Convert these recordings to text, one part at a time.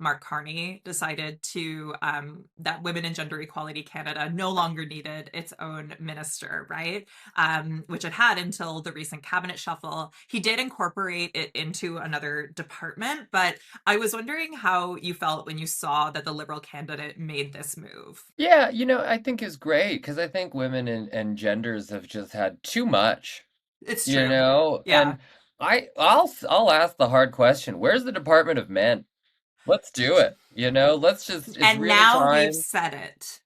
Mark Carney decided to that Women and Gender Equality Canada no longer needed its own minister, right? Which it had until the recent cabinet shuffle. He did incorporate it into another department, but I was wondering how you felt when you saw that the Liberal candidate made this move. Yeah, I think is great because I think women and genders have just had too much, It's true. Yeah. and I'll ask the hard question. Where's the Department of Men? Let's do it. Let's just it's And really now we've time. said it.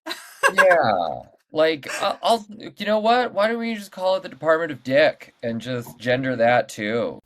Yeah. Like you know what? Why don't we just call it the Department of Dick and just gender that too?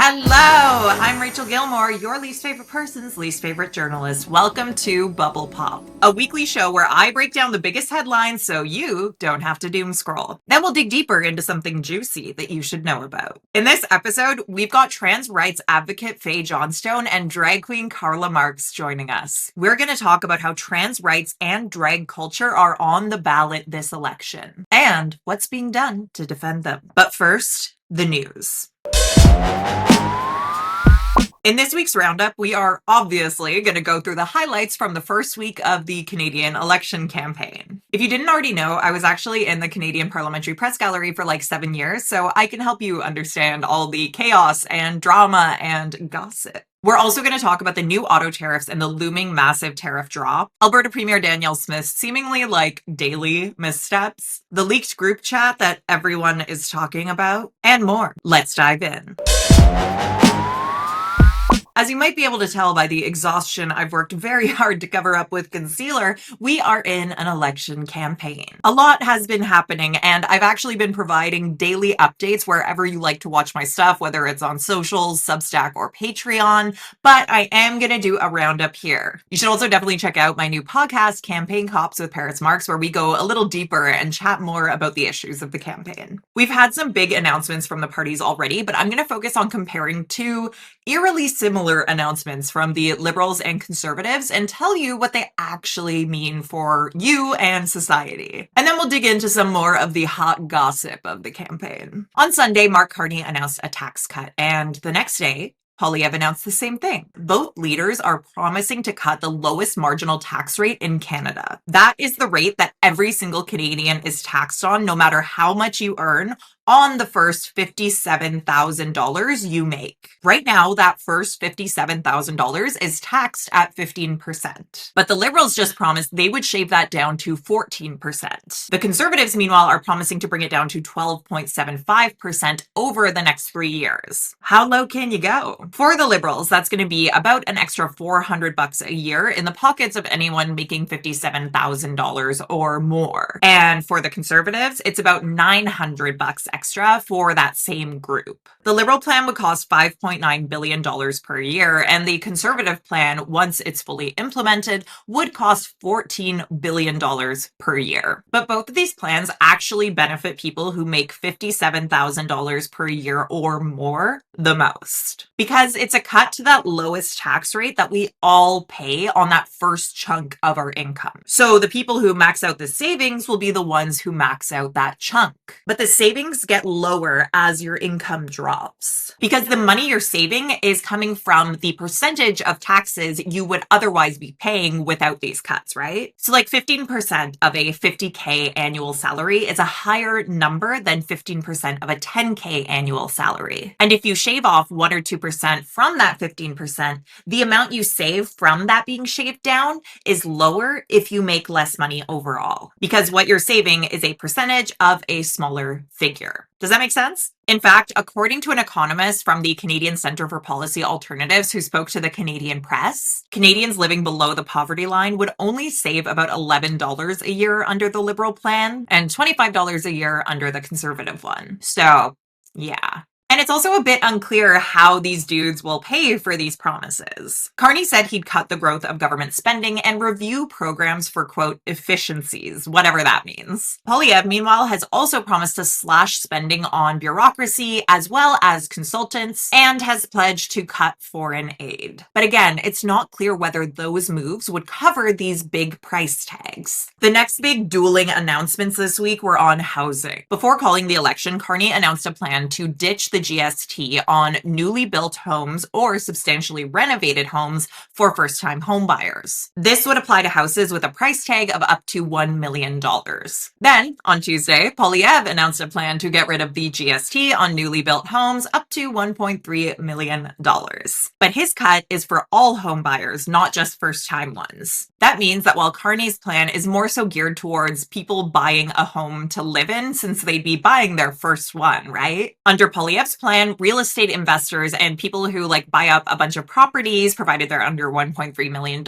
Hello, I'm Rachel Gilmore, your least favorite person's least favorite journalist. Welcome to Bubble Pop, a weekly show where I break down the biggest headlines so you don't have to doom scroll. Then we'll dig deeper into something juicy that you should know about. In this episode, we've got trans rights advocate Fae Johnstone and drag queen Karla Marx joining us. We're going to talk about how trans rights and drag culture are on the ballot this election, and what's being done to defend them. But first, the news. In this week's roundup, we are obviously going to go through the highlights from the first week of the Canadian election campaign. If you didn't already know, I was actually in the Canadian Parliamentary Press Gallery for like 7 years, so I can help you understand all the chaos and drama and gossip. We're also going to talk about the new auto tariffs and the looming massive tariff drop, Alberta Premier Danielle Smith's seemingly like daily missteps, the leaked group chat that everyone is talking about, and more. Let's dive in. As you might be able to tell by the exhaustion I've worked very hard to cover up with concealer, we are in an election campaign. A lot has been happening, and I've actually been providing daily updates wherever you like to watch my stuff, whether it's on socials, Substack, or Patreon, but I am going to do a roundup here. You should also definitely check out my new podcast, Campaign Cops with Karla Marx, where we go a little deeper and chat more about the issues of the campaign. We've had some big announcements from the parties already, but I'm going to focus on comparing two eerily similar announcements from the Liberals and Conservatives and tell you what they actually mean for you and society. And then we'll dig into some more of the hot gossip of the campaign. On Sunday, Mark Carney announced a tax cut, and the next day, Poilievre announced the same thing. Both leaders are promising to cut the lowest marginal tax rate in Canada. That is the rate that every single Canadian is taxed on, no matter how much you earn, on the first $57,000 you make. Right now, that first $57,000 is taxed at 15%. But the Liberals just promised they would shave that down to 14%. The Conservatives, meanwhile, are promising to bring it down to 12.75% over the next 3 years. How low can you go? For the Liberals, that's going to be about an extra $400 a year in the pockets of anyone making $57,000 or more. And for the Conservatives, it's about $900 extra for that same group. The Liberal plan would cost $5.9 billion per year, and the Conservative plan, once it's fully implemented, would cost $14 billion per year. But both of these plans actually benefit people who make $57,000 per year or more the most, because it's a cut to that lowest tax rate that we all pay on that first chunk of our income. So the people who max out the savings will be the ones who max out that chunk. But the savings get lower as your income drops, because the money you're saving is coming from the percentage of taxes you would otherwise be paying without these cuts, right? So like 15% of a 50K annual salary is a higher number than 15% of a 10K annual salary. And if you shave off 1 or 2% from that 15%, the amount you save from that being shaved down is lower if you make less money overall, because what you're saving is a percentage of a smaller figure. Does that make sense? In fact, according to an economist from the Canadian Centre for Policy Alternatives who spoke to the Canadian press, Canadians living below the poverty line would only save about $11 a year under the Liberal plan and $25 a year under the Conservative one. So, yeah. And it's also a bit unclear how these dudes will pay for these promises. Carney said he'd cut the growth of government spending and review programs for, quote, efficiencies, whatever that means. Poilievre, meanwhile, has also promised to slash spending on bureaucracy as well as consultants, and has pledged to cut foreign aid. But again, it's not clear whether those moves would cover these big price tags. The next big dueling announcements this week were on housing. Before calling the election, Carney announced a plan to ditch the GST on newly built homes or substantially renovated homes for first-time homebuyers. This would apply to houses with a price tag of up to $1 million. Then, on Tuesday, Poilievre announced a plan to get rid of the GST on newly built homes up to $1.3 million. But his cut is for all home buyers, not just first-time ones. That means that while Carney's plan is more so geared towards people buying a home to live in, since they'd be buying their first one, right? Under Poilievre's plan, real estate investors and people who buy up a bunch of properties, provided they're under $1.3 million,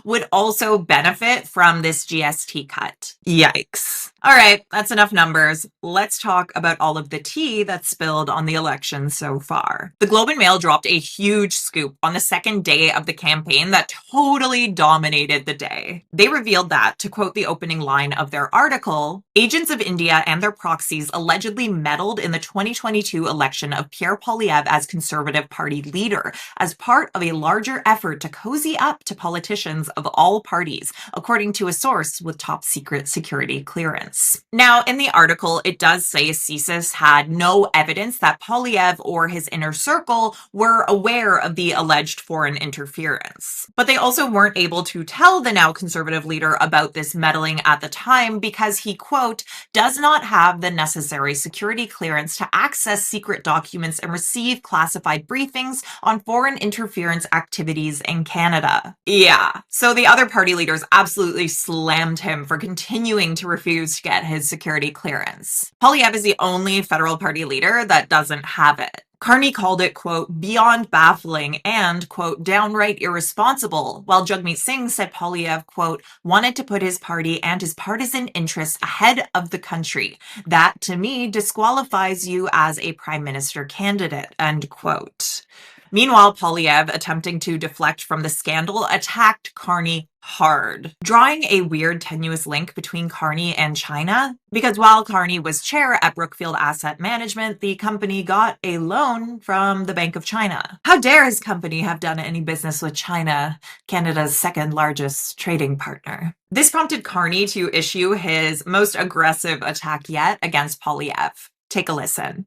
would also benefit from this GST cut. Yikes. All right, that's enough numbers. Let's talk about all of the tea that's spilled on the election so far. The Globe and Mail dropped a huge scoop on the second day of the campaign that totally dominated the day. They revealed that, to quote the opening line of their article, agents of India and their proxies allegedly meddled in the 2022 election of Pierre Poilievre as Conservative Party leader as part of a larger effort to cozy up to politicians of all parties, according to a source with top secret security clearance. Now, in the article, it does say CSIS had no evidence that Poilievre or his inner circle were aware of the alleged foreign interference. But they also weren't able to tell the now Conservative leader about this meddling at the time because he, quote, does not have the necessary security clearance to access secret documents and receive classified briefings on foreign interference activities in Canada. Yeah, so the other party leaders absolutely slammed him for continuing to refuse to get his security clearance. Poilievre is the only federal party leader that doesn't have it. Carney called it, quote, beyond baffling and, quote, downright irresponsible, while Jagmeet Singh said Poilievre, quote, wanted to put his party and his partisan interests ahead of the country. That, to me, disqualifies you as a prime minister candidate, end quote. Meanwhile, Poilievre, attempting to deflect from the scandal, attacked Carney hard, drawing a weird tenuous link between Carney and China, because while Carney was chair at Brookfield Asset Management, the company got a loan from the Bank of China. How dare his company have done any business with China, Canada's second largest trading partner? This prompted Carney to issue his most aggressive attack yet against Poilievre. Take a listen.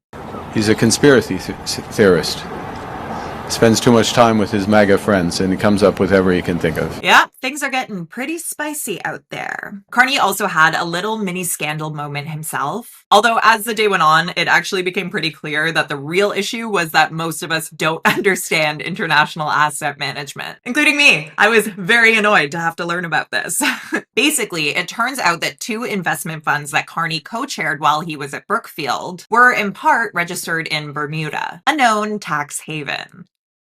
He's a conspiracy theorist. Spends too much time with his MAGA friends, and he comes up with whatever he can think of. Yeah, things are getting pretty spicy out there. Carney also had a little mini scandal moment himself. Although as the day went on, it actually became pretty clear that the real issue was that most of us don't understand international asset management, including me. I was very annoyed to have to learn about this. Basically, it turns out that two investment funds that Carney co-chaired while he was at Brookfield were in part registered in Bermuda, a known tax haven.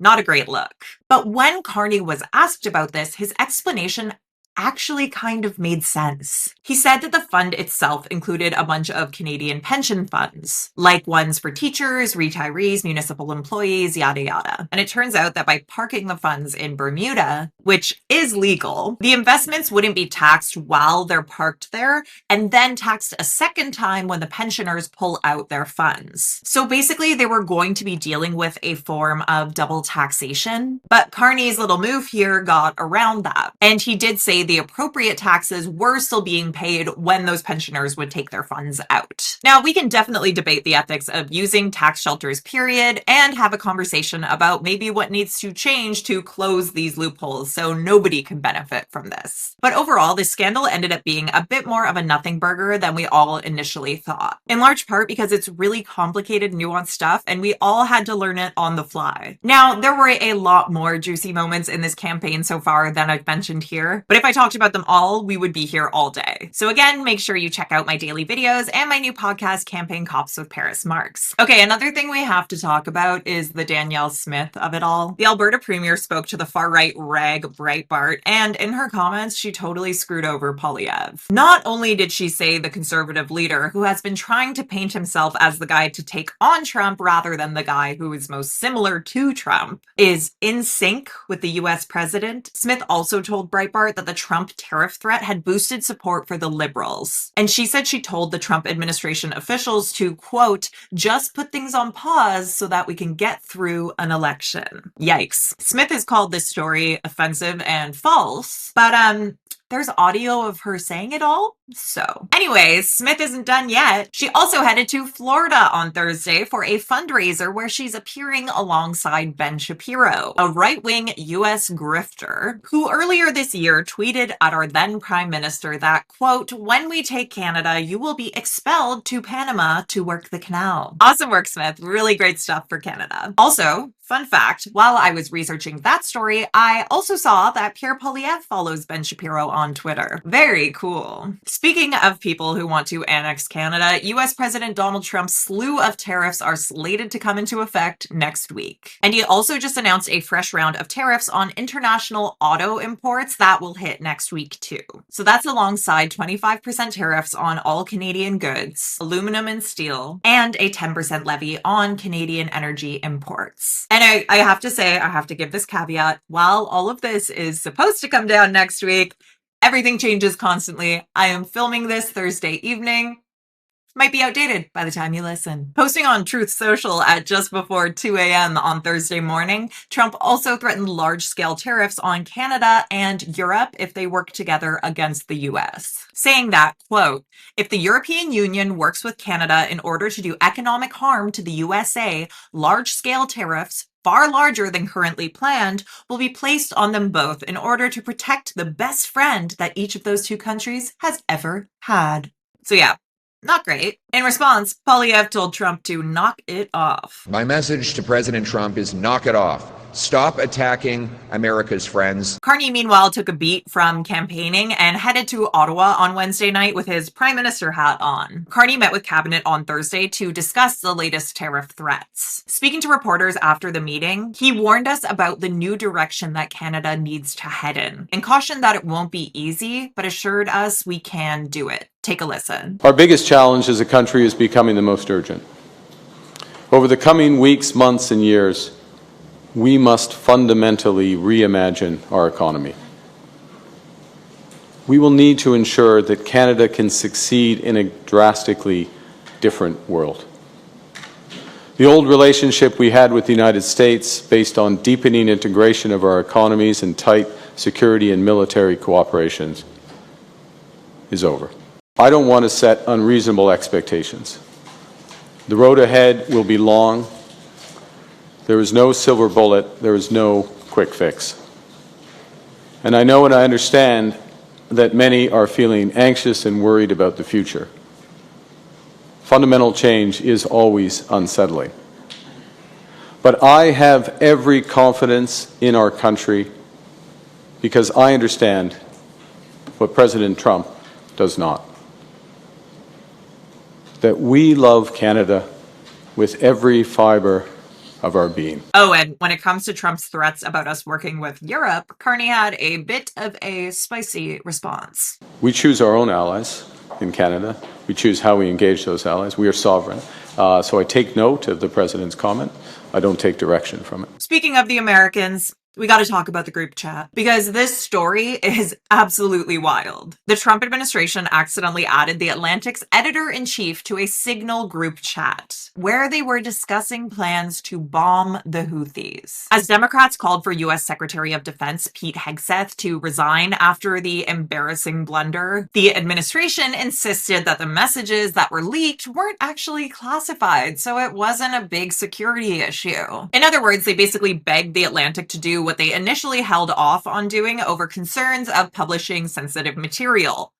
Not a great look. But when Carney was asked about this, his explanation actually kind of made sense. He said that the fund itself included a bunch of Canadian pension funds, like ones for teachers, retirees, municipal employees, yada yada. And it turns out that by parking the funds in Bermuda, which is legal, the investments wouldn't be taxed while they're parked there, and then taxed a second time when the pensioners pull out their funds. So basically, they were going to be dealing with a form of double taxation. But Carney's little move here got around that. And he did say the appropriate taxes were still being paid when those pensioners would take their funds out. Now, we can definitely debate the ethics of using tax shelters, period, and have a conversation about maybe what needs to change to close these loopholes so nobody can benefit from this. But overall, this scandal ended up being a bit more of a nothing burger than we all initially thought, in large part because it's really complicated, nuanced stuff, and we all had to learn it on the fly. Now, there were a lot more juicy moments in this campaign so far than I've mentioned here, but if I talked about them all, we would be here all day. So again, make sure you check out my daily videos and my new podcast, Campaign Cops with Karla Marx. Okay, another thing we have to talk about is the Danielle Smith of it all. The Alberta Premier spoke to the far-right rag Breitbart, and in her comments, she totally screwed over Poilievre. Not only did she say the Conservative leader, who has been trying to paint himself as the guy to take on Trump rather than the guy who is most similar to Trump, is in sync with the US president, Smith also told Breitbart that the Trump tariff threat had boosted support for the Liberals. And she said she told the Trump administration officials to, quote, just put things on pause so that we can get through an election. Yikes. Smith has called this story offensive and false, but there's audio of her saying it all. So anyways, Smith isn't done yet. She also headed to Florida on Thursday for a fundraiser where she's appearing alongside Ben Shapiro, a right-wing US grifter, who earlier this year tweeted at our then Prime Minister that, quote, "When we take Canada, you will be expelled to Panama to work the canal." Awesome work, Smith. Really great stuff for Canada. Also, fun fact, while I was researching that story, I also saw that Pierre Poilievre follows Ben Shapiro on Twitter. Very cool. Speaking of people who want to annex Canada, US President Donald Trump's slew of tariffs are slated to come into effect next week. And he also just announced a fresh round of tariffs on international auto imports that will hit next week too. So that's alongside 25% tariffs on all Canadian goods, aluminum and steel, and a 10% levy on Canadian energy imports. And I have to say, I have to give this caveat, while all of this is supposed to come down next week, everything changes constantly. I am filming this Thursday evening. Might be outdated by the time you listen. Posting on Truth Social at just before 2 a.m. on Thursday morning, Trump also threatened large-scale tariffs on Canada and Europe if they work together against the US, saying that, quote, "If the European Union works with Canada in order to do economic harm to the USA, large-scale tariffs, far larger than currently planned, will be placed on them both in order to protect the best friend that each of those two countries has ever had." So yeah, not great. In response, Poilievre told Trump to knock it off. My message to President Trump is knock it off. Stop attacking America's friends. Carney, meanwhile, took a beat from campaigning and headed to Ottawa on Wednesday night with his prime minister hat on. Carney met with cabinet on Thursday to discuss the latest tariff threats. Speaking to reporters after the meeting, he warned us about the new direction that Canada needs to head in, and cautioned that it won't be easy, but assured us we can do it. Take a listen. Our biggest challenge as a country is becoming the most urgent. Over the coming weeks, months, and years, we must fundamentally reimagine our economy. We will need to ensure that Canada can succeed in a drastically different world. The old relationship we had with the United States, based on deepening integration of our economies and tight security and military cooperation, is over. I don't want to set unreasonable expectations. The road ahead will be long. There is no silver bullet. There is no quick fix. And I know and I understand that many are feeling anxious and worried about the future. Fundamental change is always unsettling. But I have every confidence in our country because I understand what President Trump does not. That we love Canada with every fiber of our being. Oh, and when it comes to Trump's threats about us working with Europe, Carney had a bit of a spicy response. We choose our own allies in Canada. We choose how we engage those allies. We are sovereign. So I take note of the President's comment. I don't take direction from it. Speaking of the Americans, we got to talk about the group chat because this story is absolutely wild. The Trump administration accidentally added the Atlantic's editor-in-chief to a Signal group chat where they were discussing plans to bomb the Houthis. As Democrats called for U.S. Secretary of Defense Pete Hegseth to resign after the embarrassing blunder, the administration insisted that the messages that were leaked weren't actually classified, so it wasn't a big security issue. In other words, they basically begged the Atlantic to do what they initially held off on doing over concerns of publishing sensitive material.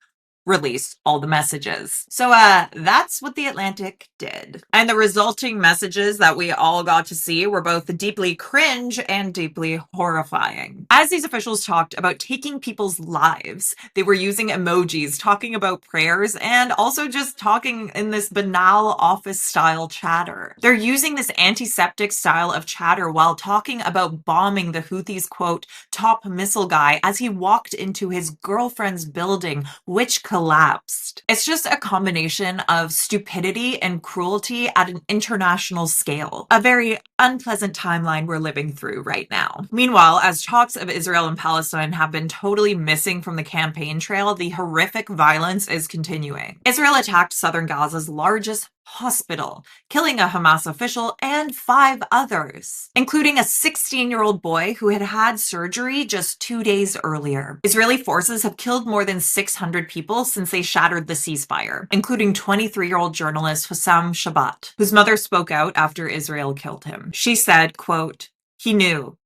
Release all the messages. So that's what the Atlantic did. And the resulting messages that we all got to see were both deeply cringe and deeply horrifying. As these officials talked about taking people's lives, they were using emojis, talking about prayers, and also just talking in this banal office-style chatter. They're using this antiseptic style of chatter while talking about bombing the Houthis' quote, top missile guy as he walked into his girlfriend's building, which collapsed. It's just a combination of stupidity and cruelty at an international scale. A very unpleasant timeline we're living through right now. Meanwhile, as talks of Israel and Palestine have been totally missing from the campaign trail, the horrific violence is continuing. Israel attacked southern Gaza's largest hospital, killing a Hamas official and 5 others, including a 16-year-old boy who had had surgery just 2 days earlier. Israeli forces have killed more than 600 people since they shattered the ceasefire, including 23-year-old journalist Hussam Shabat, whose mother spoke out after Israel killed him. She said, quote, He knew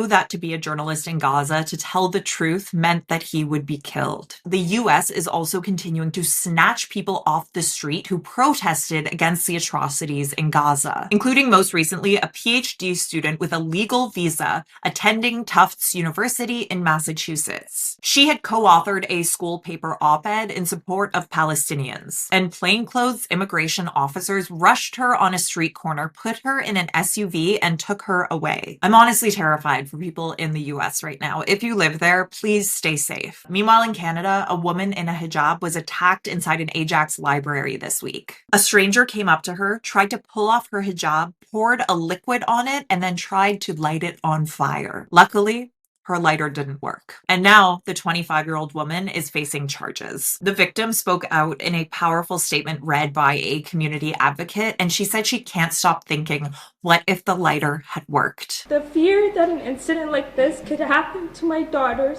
that to be a journalist in Gaza, to tell the truth, meant that he would be killed. The US is also continuing to snatch people off the street who protested against the atrocities in Gaza, including most recently a PhD student with a legal visa attending Tufts University in Massachusetts. She had co-authored a school paper op-ed in support of Palestinians, and plainclothes immigration officers rushed her on a street corner, put her in an SUV, and took her away. I'm honestly terrified for people in the US right now. If you live there, please stay safe. Meanwhile, in Canada, a woman in a hijab was attacked inside an Ajax library this week. A stranger came up to her, tried to pull off her hijab, poured a liquid on it, and then tried to light it on fire. Luckily, her lighter didn't work. And now the 25-year-old woman is facing charges. The victim spoke out in a powerful statement read by a community advocate, and she said she can't stop thinking, what if the lighter had worked? The fear that an incident like this could happen to my daughters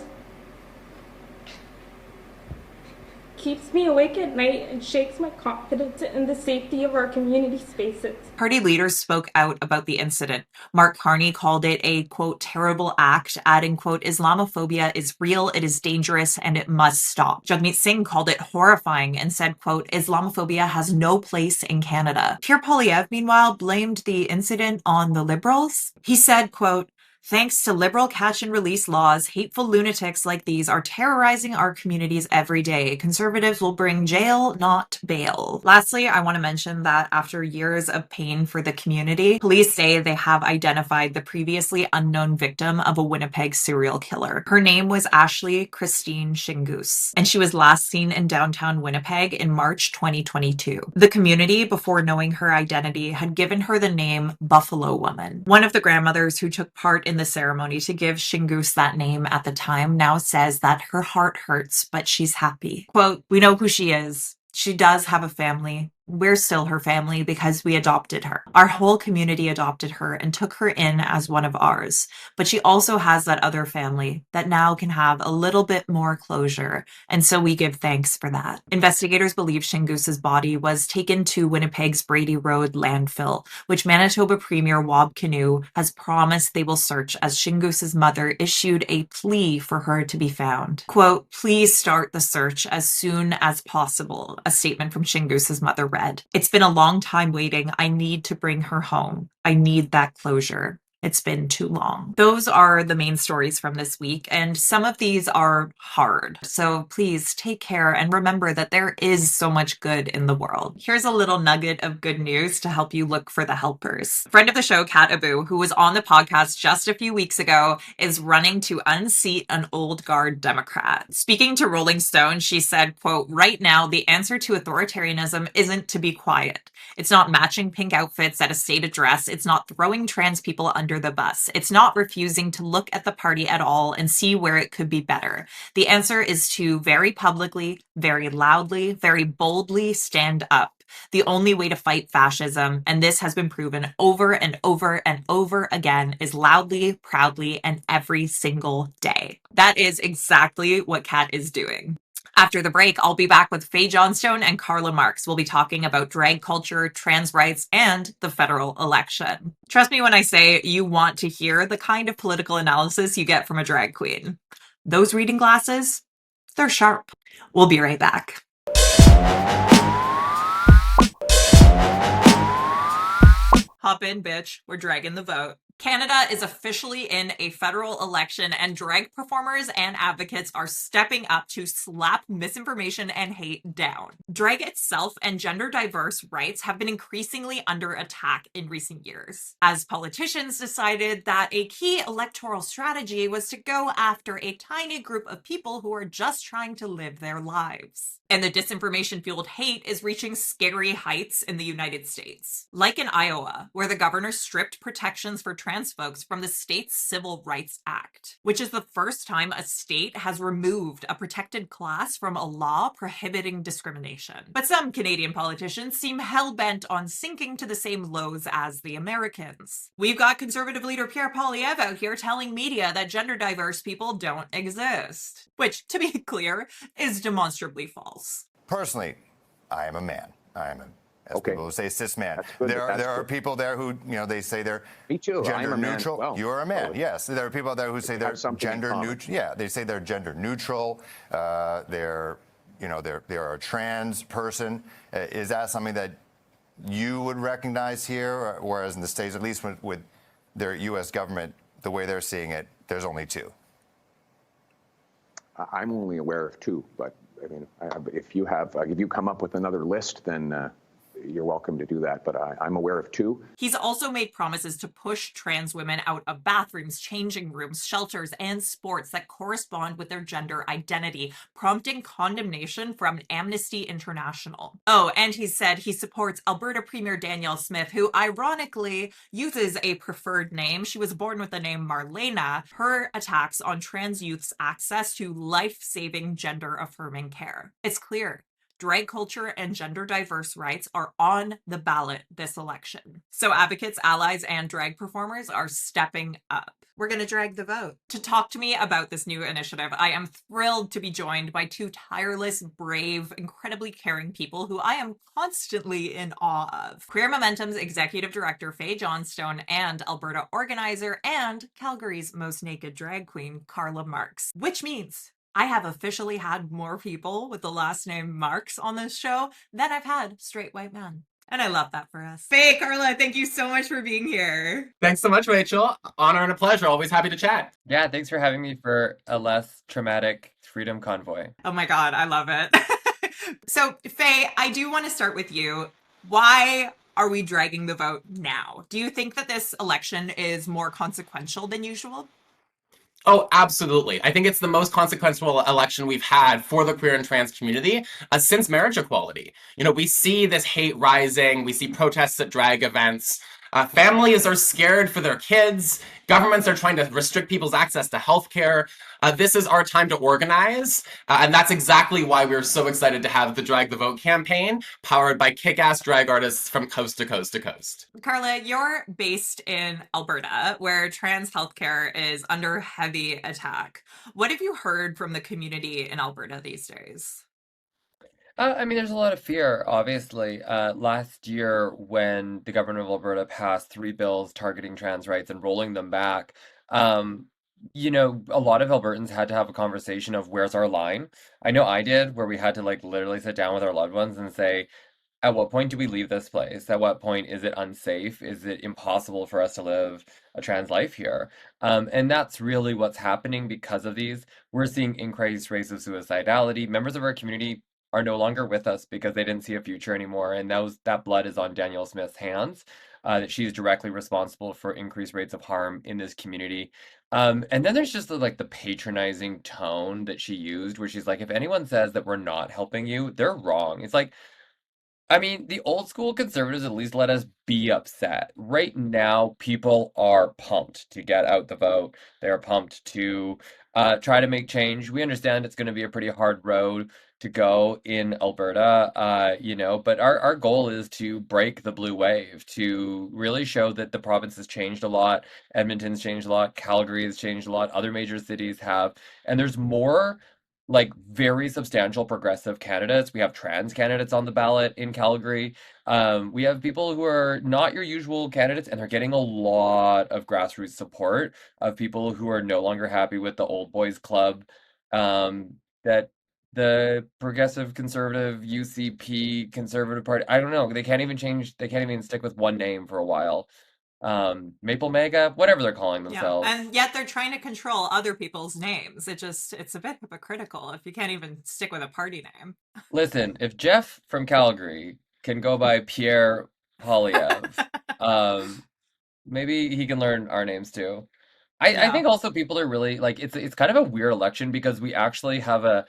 keeps me awake at night and shakes my confidence in the safety of our community spaces. Party leaders spoke out about the incident. Mark Carney called it a, quote, terrible act, adding, quote, Islamophobia is real, it is dangerous, and it must stop. Jagmeet Singh called it horrifying and said, quote, Islamophobia has no place in Canada. Pierre Poilievre, meanwhile, blamed the incident on the Liberals. He said, quote, thanks to liberal catch and release laws, hateful lunatics like these are terrorizing our communities every day. Conservatives will bring jail, not bail. Lastly, I want to mention that after years of pain for the community, police say they have identified the previously unknown victim of a Winnipeg serial killer. Her name was Ashley Christine Shingoose, and she was last seen in downtown Winnipeg in March 2022. The community, before knowing her identity, had given her the name Buffalo Woman. One of the grandmothers who took part in the ceremony to give Shingoose that name at the time now says that her heart hurts, but she's happy. Quote, we know who she is. She does have a family. We're still her family because we adopted her. Our whole community adopted her and took her in as one of ours. But she also has that other family that now can have a little bit more closure. And so we give thanks for that. Investigators believe Shingoose's body was taken to Winnipeg's Brady Road landfill, which Manitoba Premier Wab Kinew has promised they will search as Shingoose's mother issued a plea for her to be found. Quote, please start the search as soon as possible, a statement from Shingoose's mother read. It's been a long time waiting. I need to bring her home. I need that closure. It's been too long. Those are the main stories from this week, and some of these are hard. So please take care and remember that there is so much good in the world. Here's a little nugget of good news to help you look for the helpers. Friend of the show, Kat Abu, who was on the podcast just a few weeks ago, is running to unseat an old guard Democrat. Speaking to Rolling Stone, she said, quote, right now, the answer to authoritarianism isn't to be quiet. It's not matching pink outfits at a state address. It's not throwing trans people under the bus. It's not refusing to look at the party at all and see where it could be better. The answer is to very publicly, very loudly, very boldly stand up. The only way to fight fascism, and this has been proven over and over and over again, is loudly, proudly, and every single day. That is exactly what Kat is doing. After the break, I'll be back with Fae Johnstone and Karla Marx. We'll be talking about drag culture, trans rights, and the federal election. Trust me when I say you want to hear the kind of political analysis you get from a drag queen. Those reading glasses, they're sharp. We'll be right back. Hop in, bitch. We're dragging the vote. Canada is officially in a federal election, and drag performers and advocates are stepping up to slap misinformation and hate down. Drag itself and gender diverse rights have been increasingly under attack in recent years, as politicians decided that a key electoral strategy was to go after a tiny group of people who are just trying to live their lives. And the disinformation-fueled hate is reaching scary heights in the United States. Like in Iowa, where the governor stripped protections for trans folks from the state's Civil Rights Act, which is the first time a state has removed a protected class from a law prohibiting discrimination. But some Canadian politicians seem hell-bent on sinking to the same lows as the Americans. We've got Conservative leader Pierre Poilievre out here telling media that gender diverse people don't exist, which, to be clear, is demonstrably false. Personally, I am a man. I am a, as Okay. people who say, cis man. That's good, There that's are good. people there who, they say they're Me too. I'm gender a man as neutral. well. You are a man, Oh. yes. There are people out there who say they're have something in gender common. neutral. Yeah, they say they're gender neutral. They're a trans person. Is that something that you would recognize here, whereas in the States, at least with their U.S. government, the way they're seeing it, there's only two? I'm only aware of two, but I mean, if you come up with another list, then you're welcome to do that. But I'm aware of two. He's also made promises to push trans women out of bathrooms, changing rooms, shelters, and sports that correspond with their gender identity, prompting condemnation from Amnesty International. Oh, and he said he supports Alberta Premier Danielle Smith, who ironically uses a preferred name. She was born with the name Marlena. Her attacks on trans youth's access to life-saving gender-affirming care. It's clear. Drag culture and gender diverse rights are on the ballot this election. So advocates, allies, and drag performers are stepping up. We're going to drag the vote. To talk to me about this new initiative, I am thrilled to be joined by two tireless, brave, incredibly caring people who I am constantly in awe of. Queer Momentum's Executive Director, Fae Johnstone, and Alberta organizer and Calgary's most naked drag queen, Karla Marx. Which means I have officially had more people with the last name Marx on this show than I've had straight white men. And I love that for us. Faye, Karla, thank you so much for being here. Thanks so much, Rachel. Honor and a pleasure. Always happy to chat. Yeah, thanks for having me for a less traumatic freedom convoy. Oh my God, I love it. So, Faye, I do want to start with you. Why are we dragging the vote now? Do you think that this election is more consequential than usual? Oh, absolutely. I think it's the most consequential election we've had for the queer and trans community since marriage equality. We see this hate rising. We see protests at drag events. Families are scared for their kids. Governments are trying to restrict people's access to healthcare. This is our time to organize. And that's exactly why we're so excited to have the Drag the Vote campaign, powered by kick-ass drag artists from coast to coast to coast. Karla, you're based in Alberta, where trans healthcare is under heavy attack. What have you heard from the community in Alberta these days? There's a lot of fear, obviously. Last year, when the government of Alberta passed 3 bills targeting trans rights and rolling them back, a lot of Albertans had to have a conversation of where's our line. I know I did, where we had to literally sit down with our loved ones and say, at what point do we leave this place? At what point is it unsafe? Is it impossible for us to live a trans life here? And that's really what's happening because of these. We're seeing increased rates of suicidality. Members of our community are no longer with us because they didn't see a future anymore, and that blood is on Danielle Smith's hands. That she's directly responsible for increased rates of harm in this community. And then there's just the patronizing tone that she used, where she's like, if anyone says that we're not helping you, they're wrong. It's like, the old school conservatives at least let us be upset. Right now, people are pumped to get out the vote. They're pumped to try to make change. We understand it's going to be a pretty hard road to go in Alberta, but our goal is to break the blue wave, to really show that the province has changed a lot. Edmonton's changed a lot. Calgary has changed a lot. Other major cities have. And there's more very substantial progressive candidates. We have trans candidates on the ballot in Calgary. We have people who are not your usual candidates, and they're getting a lot of grassroots support of people who are no longer happy with the old boys club that the progressive conservative UCP conservative party. I don't know. They can't even stick with one name for a while. Maple Mega, whatever they're calling themselves. Yeah, and yet they're trying to control other people's names. It's a bit hypocritical if you can't even stick with a party name. Listen, if Jeff from Calgary can go by Pierre Poilievre, maybe he can learn our names too. I think also people are really it's kind of a weird election because we actually have a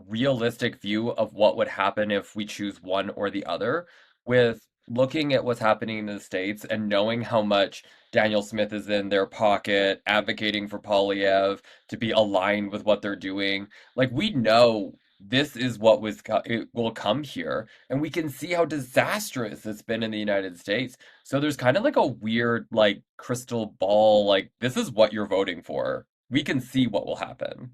realistic view of what would happen if we choose one or the other, with looking at what's happening in the States and knowing how much Danielle Smith is in their pocket, advocating for Polyev to be aligned with what they're doing. Like we know this is what it will come here, and we can see how disastrous it's been in the United States. So there's kind of like a weird like crystal ball, like this is what you're voting for. We can see what will happen.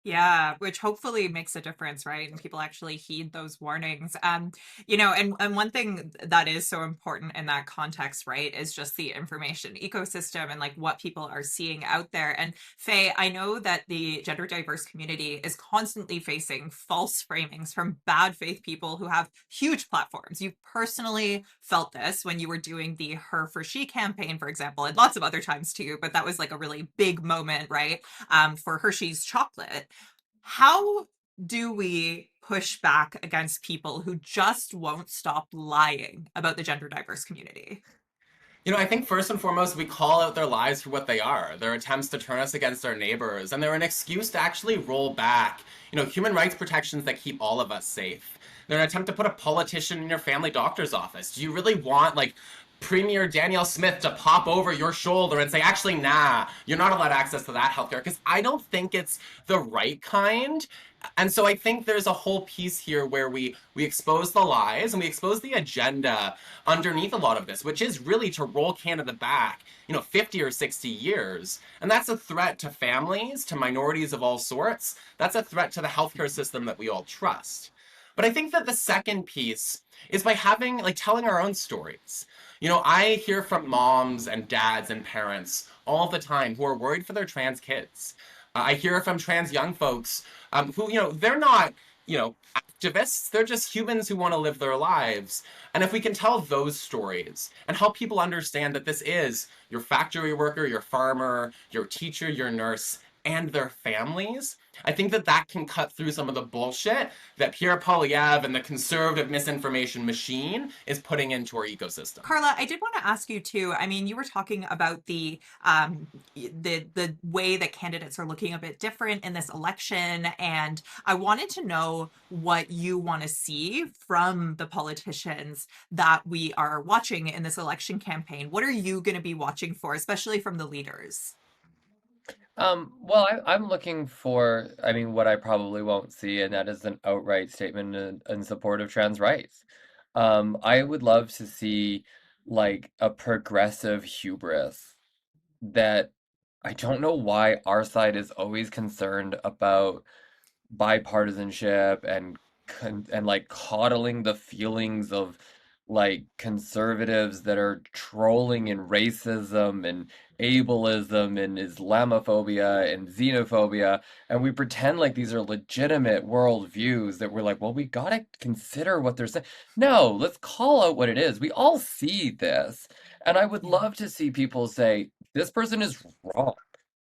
Yeah, which hopefully makes a difference, right? And people actually heed those warnings. And one thing that is so important in that context, right, is just the information ecosystem and like what people are seeing out there. And Faye, I know that the gender diverse community is constantly facing false framings from bad faith people who have huge platforms. You personally felt this when you were doing the Her for She campaign, for example, and lots of other times too, but that was like a really big moment, right? For Hershey's chocolate. How do we push back against people who just won't stop lying about the gender diverse community? I think first and foremost, we call out their lies for what they are. Their attempts to turn us against our neighbors, and they're an excuse to actually roll back, human rights protections that keep all of us safe. They're an attempt to put a politician in your family doctor's office. Do you really want, like, Premier Danielle Smith to pop over your shoulder and say, actually, nah, you're not allowed access to that healthcare? Because I don't think it's the right kind. And so I think there's a whole piece here where we expose the lies and we expose the agenda underneath a lot of this, which is really to roll Canada back, 50 or 60 years. And that's a threat to families, to minorities of all sorts. That's a threat to the healthcare system that we all trust. But I think that the second piece is by having, like, telling our own stories. I hear from moms and dads and parents all the time who are worried for their trans kids. I hear from trans young folks who, they're not, activists. They're just humans who want to live their lives. And if we can tell those stories and help people understand that this is your factory worker, your farmer, your teacher, your nurse, and their families, I think that that can cut through some of the bullshit that Pierre Poilievre and the conservative misinformation machine is putting into our ecosystem. Karla, I did want to ask you too. I mean, you were talking about the way that candidates are looking a bit different in this election, and I wanted to know what you want to see from the politicians that we are watching in this election campaign. What are you going to be watching for, especially from the leaders? Well, I'm looking for, I mean, what I probably won't see, and that is an outright statement in support of trans rights. I would love to see like a progressive hubris that I don't know why our side is always concerned about bipartisanship and like coddling the feelings of like conservatives that are trolling in racism and ableism and Islamophobia and xenophobia, and we pretend like these are legitimate worldviews that we're like, well, we gotta consider what they're saying. No, let's call out what it is. We all see this, and I would love to see people say, this person is wrong.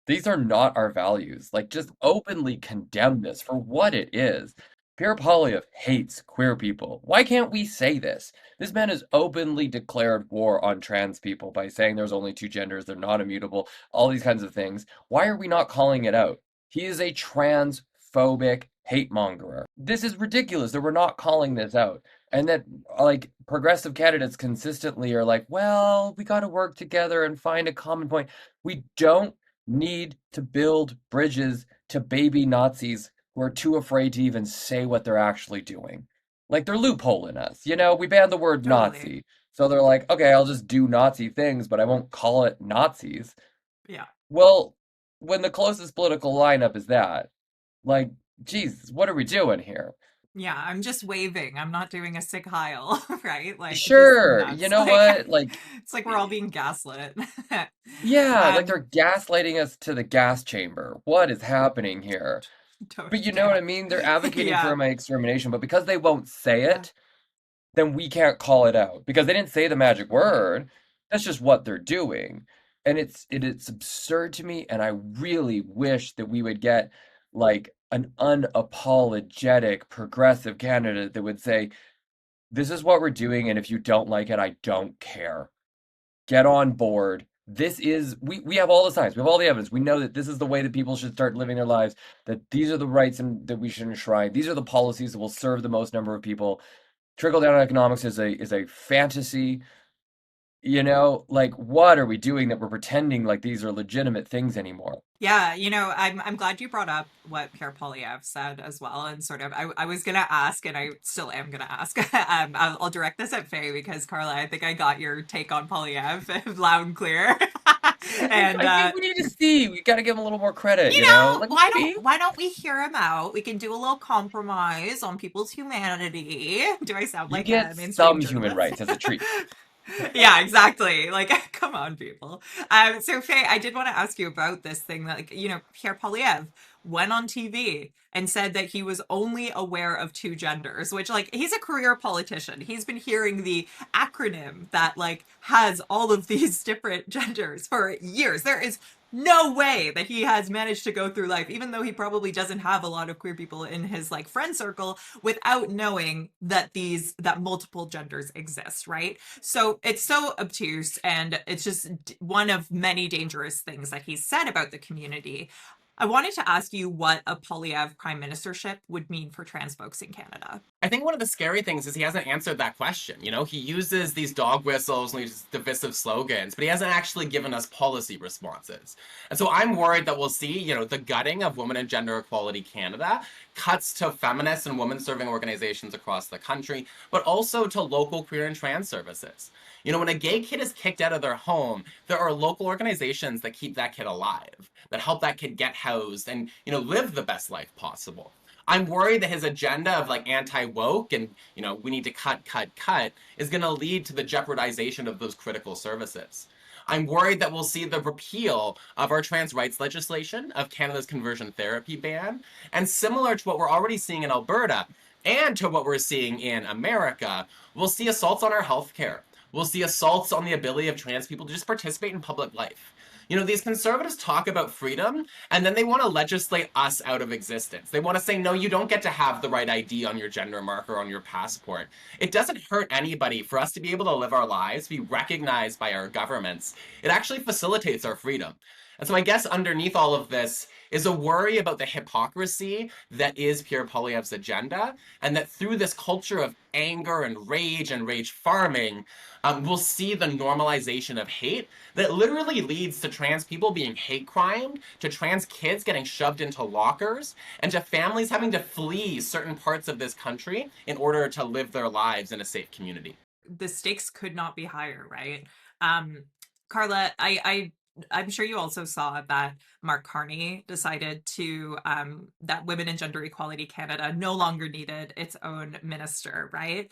These are not our values. Like, just openly condemn this for what it is. Pierre Poilievre hates queer people. Why can't we say this? This man has openly declared war on trans people by saying there's only two genders, they're not immutable, all these kinds of things. Why are we not calling it out? He is a transphobic hate mongerer. This is ridiculous that we're not calling this out. And that, like, progressive candidates consistently are like, well, we got to work together and find a common point. We don't need to build bridges to baby Nazis who are too afraid to even say what they're actually doing. Like they're loopholing us. We banned the word Totally. Nazi. So they're like, okay, I'll just do Nazi things, but I won't call it Nazis. Yeah. Well, when the closest political lineup is that, like, Jesus, what are we doing here? Yeah, I'm just waving. I'm not doing a sick Heil, right? Like just Sure, you nuts. know Like what? Like, it's like we're all being gaslit. yeah, like um, they're gaslighting us to the gas chamber. What is happening here? But you know what I mean? They're advocating for yeah, my extermination, but because they won't say yeah, it, then we can't call it out because they didn't say the magic word. That's just what they're doing. And it's absurd to me, and I really wish that we would get like an unapologetic progressive candidate that would say, this is what we're doing, and if you don't like it, I don't care. Get on board. This is we have all the signs, we have all the evidence. We know that this is the way that people should start living their lives, that these are the rights and that we should enshrine. These are the policies that will serve the most number of people. trickle down economics is a fantasy. You know, like what are we doing that we're pretending like these are legitimate things anymore? Yeah, I'm glad you brought up what Pierre Polyev said as well, and sort of I was gonna ask, and I still am gonna ask. I'll direct this at Faye because Karla, I think I got your take on Polyev loud and clear, and I think we need to see. We got to give him a little more credit, you you know? know, Like maybe why don't we hear him out? We can do a little compromise on people's humanity. Do I sound you like get a mainstream some human journalist? rights as a treat. Yeah, exactly. Like, come on, people. So Faye, I did want to ask you about this thing that, like, Pierre Polyev went on TV and said that he was only aware of two genders, which, like, he's a career politician. He's been hearing the acronym that, like, has all of these different genders for years. There is no way that he has managed to go through life, even though he probably doesn't have a lot of queer people in his like friend circle, without knowing that that multiple genders exist, right? So it's so obtuse, and it's just one of many dangerous things that he's said about the community. I wanted to ask you what a Polyev prime ministership would mean for trans folks in Canada. I think one of the scary things is he hasn't answered that question. You know, he uses these dog whistles and these divisive slogans, but he hasn't actually given us policy responses. And so I'm worried that we'll see, the gutting of Women and Gender Equality Canada, cuts to feminist and women-serving organizations across the country, but also to local queer and trans services. When a gay kid is kicked out of their home, there are local organizations that keep that kid alive, that help that kid get housed and, live the best life possible. I'm worried that his agenda of like anti-woke and, we need to cut is going to lead to the jeopardization of those critical services. I'm worried that we'll see the repeal of our trans rights legislation, of Canada's conversion therapy ban, and similar to what we're already seeing in Alberta and to what we're seeing in America, we'll see assaults on our healthcare. We'll see assaults on the ability of trans people to just participate in public life. These conservatives talk about freedom, and then they want to legislate us out of existence. They want to say, no, you don't get to have the right ID on your gender marker on your passport. It doesn't hurt anybody for us to be able to live our lives, be recognized by our governments. It actually facilitates our freedom. And so I guess underneath all of this is a worry about the hypocrisy that is Pierre Poilievre's agenda, and that through this culture of anger and rage farming, we'll see the normalization of hate that literally leads to trans people being hate crimed, to trans kids getting shoved into lockers, and to families having to flee certain parts of this country in order to live their lives in a safe community. The stakes could not be higher, right? Karla, I'm sure you also saw that Mark Carney decided that Women and Gender Equality Canada no longer needed its own minister, right?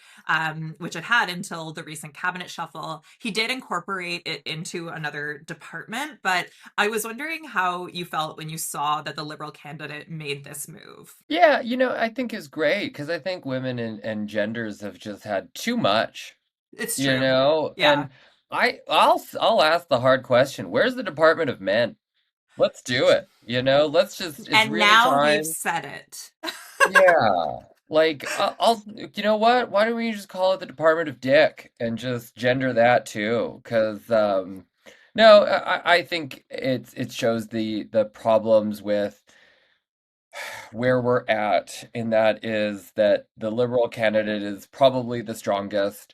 Which it had until the recent cabinet shuffle. He did incorporate it into another department, but I was wondering how you felt when you saw that the Liberal candidate made this move. Yeah, I think is great because I think women and genders have just had too much, It's true. Yeah. and I'll ask the hard question. Where's the Department of Men? Let's do it. Let's just it's And really now we've time. said it. Yeah. Like you know what? Why don't we just call it the Department of Dick and just gender that too? Because no, I think it shows the problems with where we're at, and that is that the Liberal candidate is probably the strongest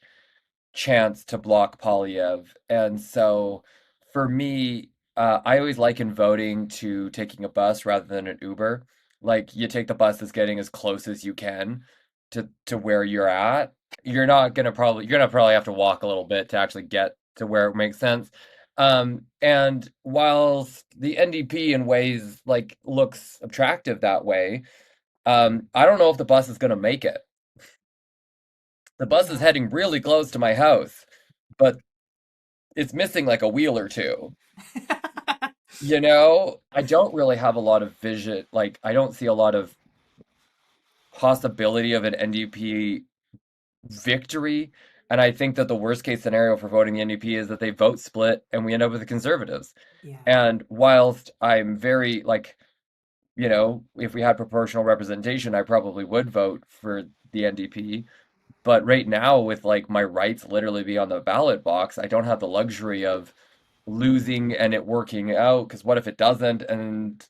chance to block Polyev. And so for me, I always liken voting to taking a bus rather than an Uber. Like you take the bus that's getting as close as you can to where you're at. You're gonna probably have to walk a little bit to actually get to where it makes sense. And whilst the NDP in ways like looks attractive that way, I don't know if the bus is gonna make it. The bus is Yeah. heading really close to my house, but it's missing like a wheel or two. I don't really have a lot of vision. Like, I don't see a lot of possibility of an NDP victory. And I think that the worst case scenario for voting the NDP is that they vote split and we end up with the Conservatives. Yeah. And whilst I'm very, like, if we had proportional representation, I probably would vote for the NDP. But right now, with like my rights literally be on the ballot box, I don't have the luxury of losing and it working out. Because what if it doesn't, and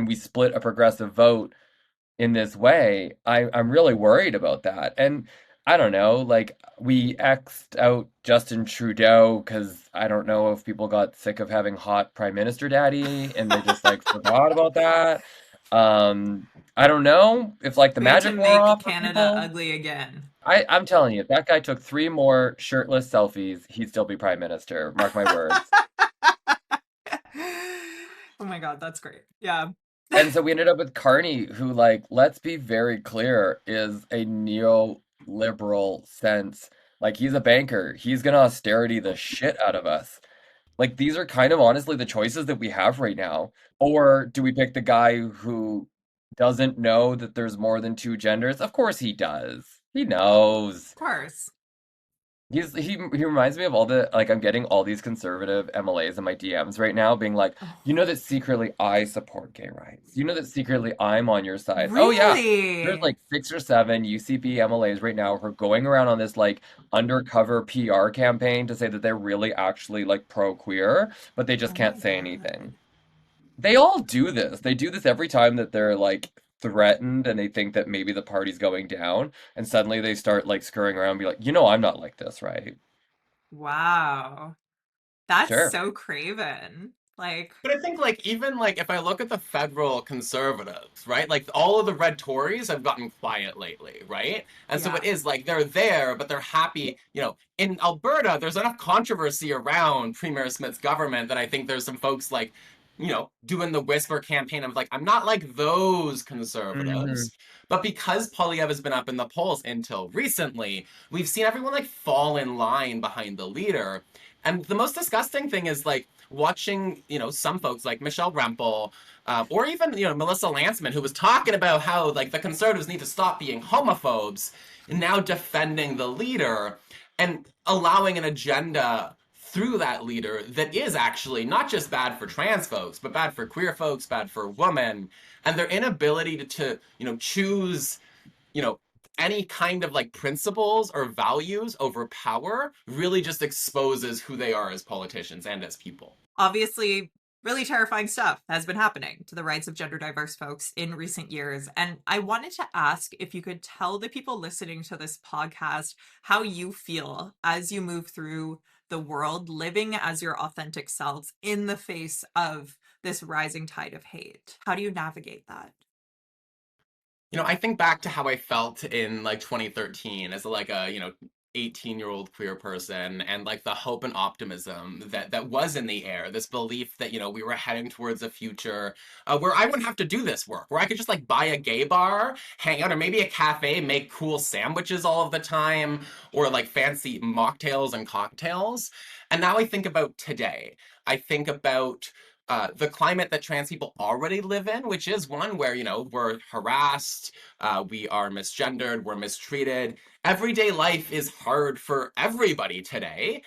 we split a progressive vote in this way? I'm really worried about that. And I don't know, like we X'd out Justin Trudeau because I don't know if people got sick of having hot prime minister daddy and they just like forgot about that. I don't know if like the We had to magic wore make off for Canada people. ugly again. I'm telling you, if that guy took 3 more shirtless selfies, he'd still be prime minister. Mark my words. Oh my God, that's great. Yeah. And so we ended up with Carney, who, like, let's be very clear, is a neoliberal sense. Like, he's a banker. He's gonna austerity the shit out of us. Like, these are kind of honestly the choices that we have right now. Or do we pick the guy who doesn't know that there's more than two genders? Of course he does. He knows. Of course. He reminds me of all the like I'm getting all these conservative MLAs in my DMs right now being like, Oh, you know that secretly I support gay rights. You know that secretly I'm on your side. Oh yeah. There's really? like 6 or 7 UCP MLAs right now who are going around on this like undercover PR campaign to say that they're really actually like pro queer, but they just Oh can't my say God. anything. They all do this. They do this every time that they're like threatened and they think that maybe the party's going down, and suddenly they start like scurrying around and be like, you know, I'm not like this, right? Wow. That's Sure. so craven. Like, But I think like even like if I look at the federal conservatives, right? Like all of the red Tories have gotten quiet lately, right? And so yeah. it is like they're there, but they're happy. In Alberta, there's enough controversy around Premier Smith's government that I think there's some folks like, doing the whisper campaign of like, I'm not like those Hmm. conservatives. But because Polyev has been up in the polls until recently, we've seen everyone like fall in line behind the leader. And the most disgusting thing is like watching, some folks like Michelle Rempel, or even, Melissa Lantsman, who was talking about how like the conservatives need to stop being homophobes, and now defending the leader and allowing an agenda through that leader that is actually not just bad for trans folks, but bad for queer folks, bad for women, and their inability to choose, you know, any kind of like principles or values over power really just exposes who they are as politicians and as people. Obviously, really terrifying stuff has been happening to the rights of gender diverse folks in recent years. And I wanted to ask if you could tell the people listening to this podcast how you feel as you move through the world, living as your authentic selves in the face of this rising tide of hate. How do you navigate that? I think back to how I felt in like 2013 as like a, 18-year-old queer person, and like the hope and optimism that was in the air, this belief that, we were heading towards a future where I wouldn't have to do this work, where I could just like buy a gay bar, hang out, or maybe a cafe, make cool sandwiches all of the time, or like fancy mocktails and cocktails. And now I think about today. I think about the climate that trans people already live in, which is one where, we're harassed, we are misgendered, we're mistreated. Everyday life is hard for everybody today.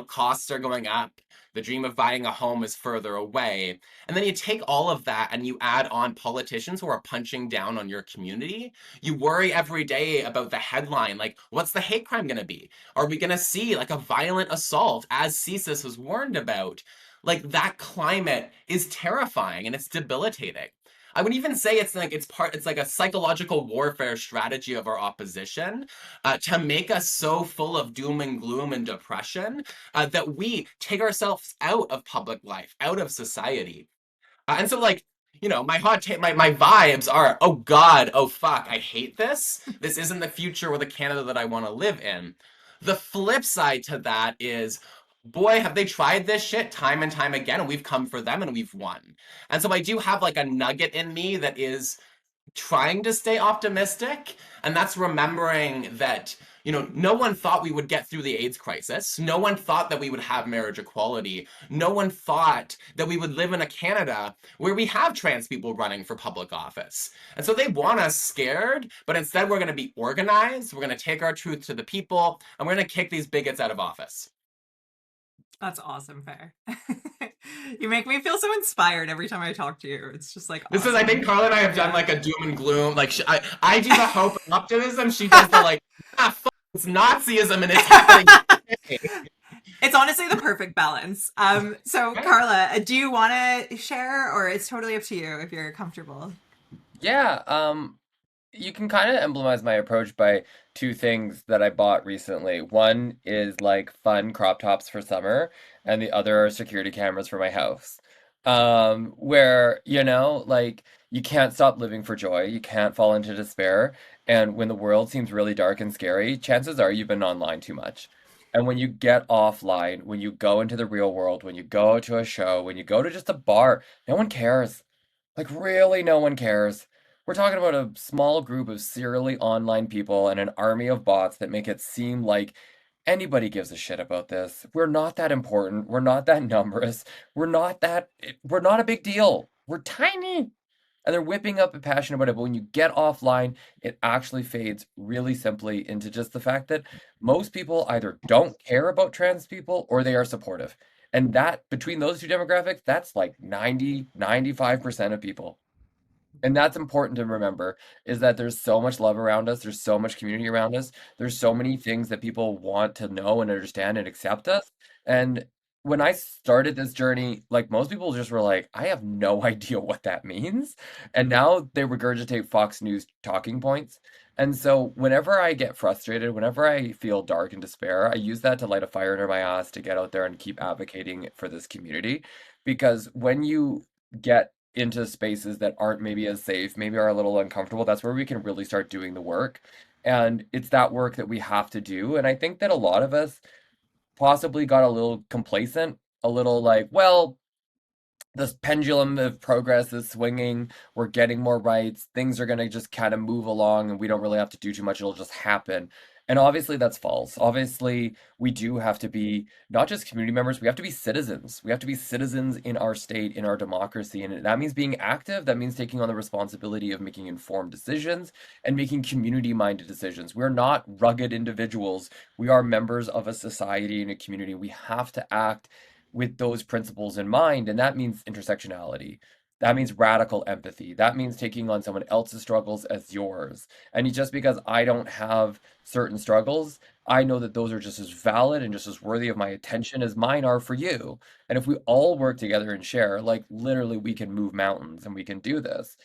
Costs are going up. The dream of buying a home is further away. And then you take all of that and you add on politicians who are punching down on your community. You worry every day about the headline, like, what's the hate crime going to be? Are we going to see like a violent assault, as CSIS was warned about? Like that climate is terrifying and it's debilitating. I would even say it's like a psychological warfare strategy of our opposition to make us so full of doom and gloom and depression that we take ourselves out of public life, out of society. And so like, my vibes are, oh God, oh fuck, I hate this. This isn't the future or the Canada that I want to live in. The flip side to that is, boy, have they tried this shit time and time again, and we've come for them and we've won. And so I do have like a nugget in me that is trying to stay optimistic, and that's remembering that, no one thought we would get through the AIDS crisis. No one thought that we would have marriage equality. No one thought that we would live in a Canada where we have trans people running for public office. And so they want us scared, but instead we're going to be organized. We're going to take our truth to the people, and we're going to kick these bigots out of office. That's awesome, Fair. You make me feel so inspired every time I talk to you. It's just like This awesome. is, I think Karla and I have done like a doom and gloom. Like I do the hope and optimism. She does the like, fuck, it's Nazism and it's happening. It's honestly the perfect balance. So Karla, do you want to share, or it's totally up to you if you're comfortable? Yeah, you can kind of emblematize my approach by two things that I bought recently. One is like fun crop tops for summer, and the other are security cameras for my house. Where, like you can't stop living for joy, you can't fall into despair, and when the world seems really dark and scary, chances are you've been online too much. And when you get offline, when you go into the real world, when you go to a show, when you go to just a bar, no one cares. Like, really, no one cares. We're talking about a small group of serially online people and an army of bots that make it seem like anybody gives a shit about this. We're not that important. We're not that numerous. We're not a big deal. We're tiny. And they're whipping up a passion about it. But when you get offline, it actually fades really simply into just the fact that most people either don't care about trans people or they are supportive. And that between those two demographics, that's like 95% of people. And that's important to remember is that there's so much love around us, there's so much community around us, there's so many things that people want to know and understand and accept us. And when I started this journey, like most people just were like, I have no idea what that means. And now they regurgitate Fox News talking points. And so whenever I get frustrated, whenever I feel dark and despair, I use that to light a fire under my ass to get out there and keep advocating for this community. Because when you get into spaces that aren't maybe as safe, maybe are a little uncomfortable, that's where we can really start doing the work. And it's that work that we have to do. And I think that a lot of us possibly got a little complacent, a little like, well, this pendulum of progress is swinging. We're getting more rights. Things are going to just kind of move along and we don't really have to do too much. It'll just happen. And obviously, that's false. Obviously, we do have to be not just community members, we have to be citizens. We have to be citizens in our state, in our democracy. And that means being active. That means taking on the responsibility of making informed decisions and making community minded decisions. We're not rugged individuals. We are members of a society and a community. We have to act with those principles in mind. And that means intersectionality. That means radical empathy. That means taking on someone else's struggles as yours. And just because I don't have certain struggles, I know that those are just as valid and just as worthy of my attention as mine are for you. And if we all work together and share, like literally, we can move mountains and we can do this.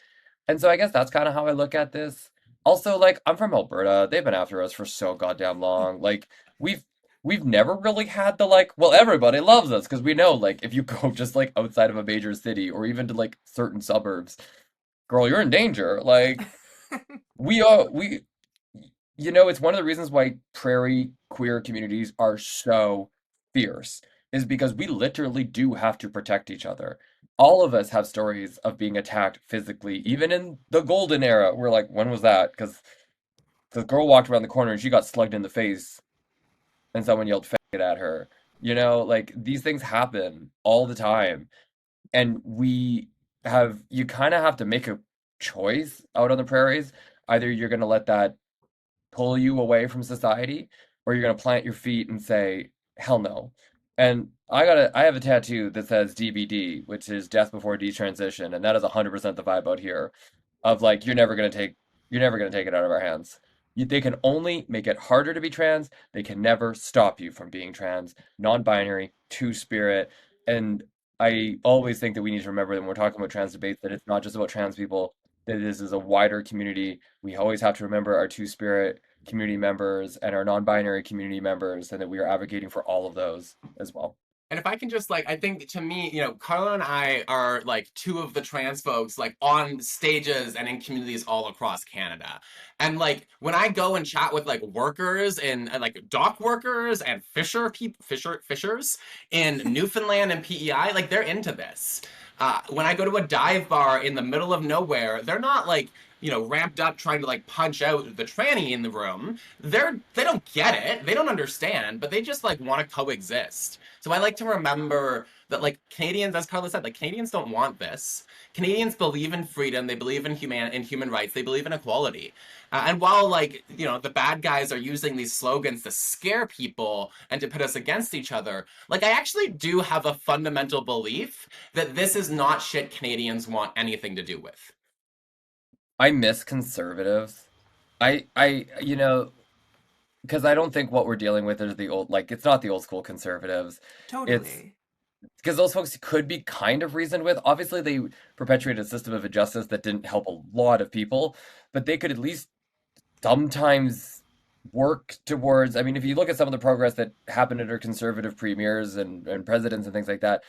And so I guess that's kind of how I look at this. Also, like, I'm from Alberta. They've been after us for so goddamn long. Like, we've we've never really had the like, well, everybody loves us because we know, like, if you go just like outside of a major city or even to like certain suburbs, girl, you're in danger. Like, we are we it's one of the reasons why prairie queer communities are so fierce is because we literally do have to protect each other. All of us have stories of being attacked physically, even in the golden era. We're like, when was that? Because the girl walked around the corner and she got slugged in the face and someone yelled faggot at her. Like these things happen all the time. And you kind of have to make a choice out on the prairies. Either you're going to let that pull you away from society, or you're gonna plant your feet and say, hell no. And I have a tattoo that says DBD, which is death before detransition, and that is 100% the vibe out here of like you're never gonna take it out of our hands. They can only make it harder to be trans. They can never stop you from being trans, non-binary, two-spirit. And I always think that we need to remember that when we're talking about trans debates, that it's not just about trans people, that this is a wider community. We always have to remember our two-spirit community members and our non-binary community members, and that we are advocating for all of those as well. And if I can just like, I think to me, Karla and I are like two of the trans folks like on stages and in communities all across Canada. And like when I go and chat with like workers and like dock workers and fishers in Newfoundland and PEI, like they're into this. When I go to a dive bar in the middle of nowhere, they're not like ramped up trying to like punch out the tranny in the room. They don't get it. They don't understand, but they just like want to coexist. So I like to remember that like Canadians, as Karla said, like Canadians don't want this. Canadians believe in freedom. They believe in human rights. They believe in equality. And while like the bad guys are using these slogans to scare people and to put us against each other, like I actually do have a fundamental belief that this is not shit Canadians want anything to do with. I miss conservatives. Because I don't think what we're dealing with is the old, like, it's not the old school conservatives. It's Totally. because those folks could be kind of reasoned with. Obviously, they perpetuated a system of injustice that didn't help a lot of people, but they could at least sometimes work towards. I mean, if you look at some of the progress that happened under conservative premiers and presidents and things like that,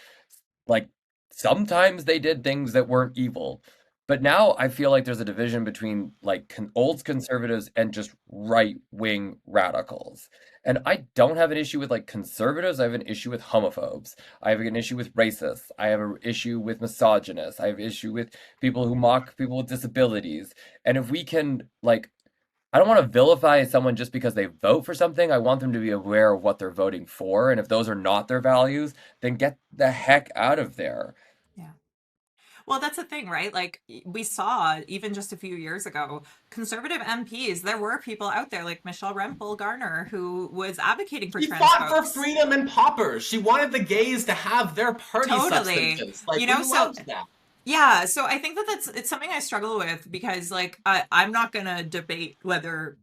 like sometimes they did things that weren't evil. But now I feel like there's a division between like old conservatives and just right wing radicals. And I don't have an issue with like conservatives. I have an issue with homophobes. I have an issue with racists. I have an issue with misogynists. I have an issue with people who mock people with disabilities. And if we can like I don't want to vilify someone just because they vote for something. I want them to be aware of what they're voting for. And if those are not their values, then get the heck out of there. Yeah. Well, that's the thing, right? Like we saw even just a few years ago, conservative MPs, there were people out there like Michelle Rempel Garner who was advocating for She trans fought for folks. freedom and paupers. She wanted the gays to have their party Totally. substances. Like, You know, we so loved that. yeah, so I think that it's something I struggle with because like I'm not gonna debate whether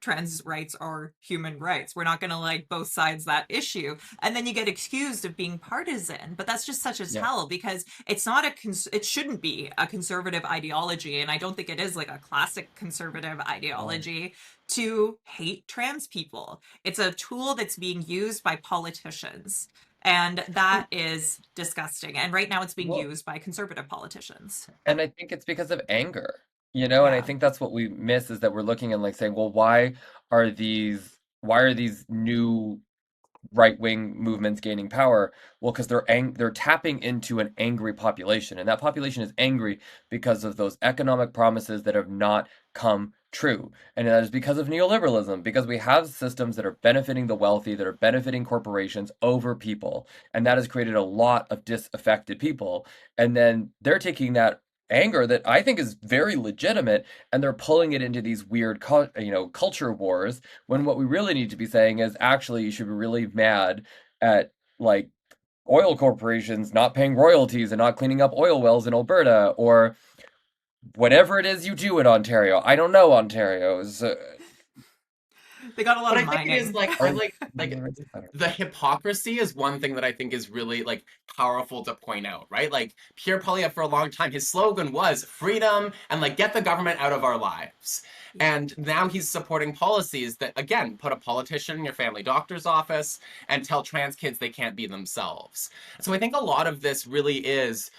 trans rights are human rights. We're not gonna like both sides that issue, and then you get accused of being partisan. But that's just such a Yeah. tell because it's not it shouldn't be a conservative ideology, and I don't think it is like a classic conservative ideology to hate trans people. It's a tool that's being used by politicians. And that is disgusting. And right now it's being Well, used by conservative politicians. and I think it's because of anger, and I Yeah. think that's what we miss is that we're looking and like saying, well, why are these new right wing movements gaining power? Well, because they're tapping into an angry population, and that population is angry because of those economic promises that have not come true, and that is because of neoliberalism. Because we have systems that are benefiting the wealthy, that are benefiting corporations over people, and that has created a lot of disaffected people. And then they're taking that anger that I think is very legitimate, and they're pulling it into these weird, culture wars when what we really need to be saying is actually you should be really mad at like oil corporations not paying royalties and not cleaning up oil wells in Alberta or whatever it is you do in Ontario. I don't know Ontario's. They got a lot But of I think it is mining. like I like the hypocrisy is one thing that I think is really like powerful to point out, right? Like Pierre Poilievre for a long time, his slogan was freedom and like get the government out of our lives. And now he's supporting policies that again put a politician in your family doctor's office and tell trans kids they can't be themselves. So I think a lot of this really is,